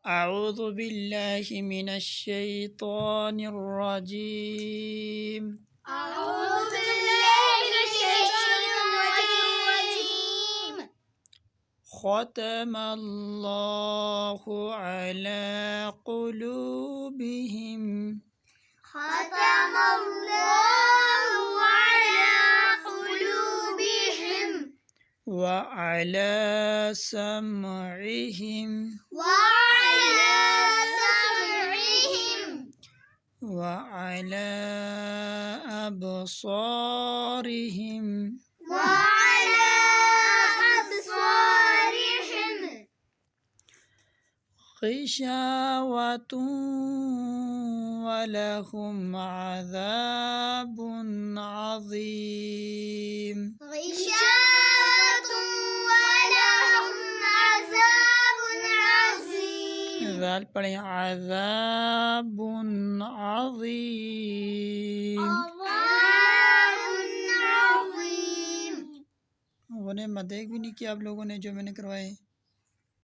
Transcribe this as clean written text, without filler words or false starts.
أعوذ بالله من الشيطان الرجيم أعوذ بالله من الشيطان الرجيم ختم الله على قلوبهم ختم الله على قلوبهم وعلى سمعهم وعلى سمعهم وعلى أبصارهم وعلى أبصارهم غشاوة ولهم عذاب عظيم غشاوة ولهم عذاب عظيم ذال पढ़े عذاب عظيم عذاب عظيم उन्हें मदेक भी नहीं किया आप लोगों ने जो मैंने करवाए।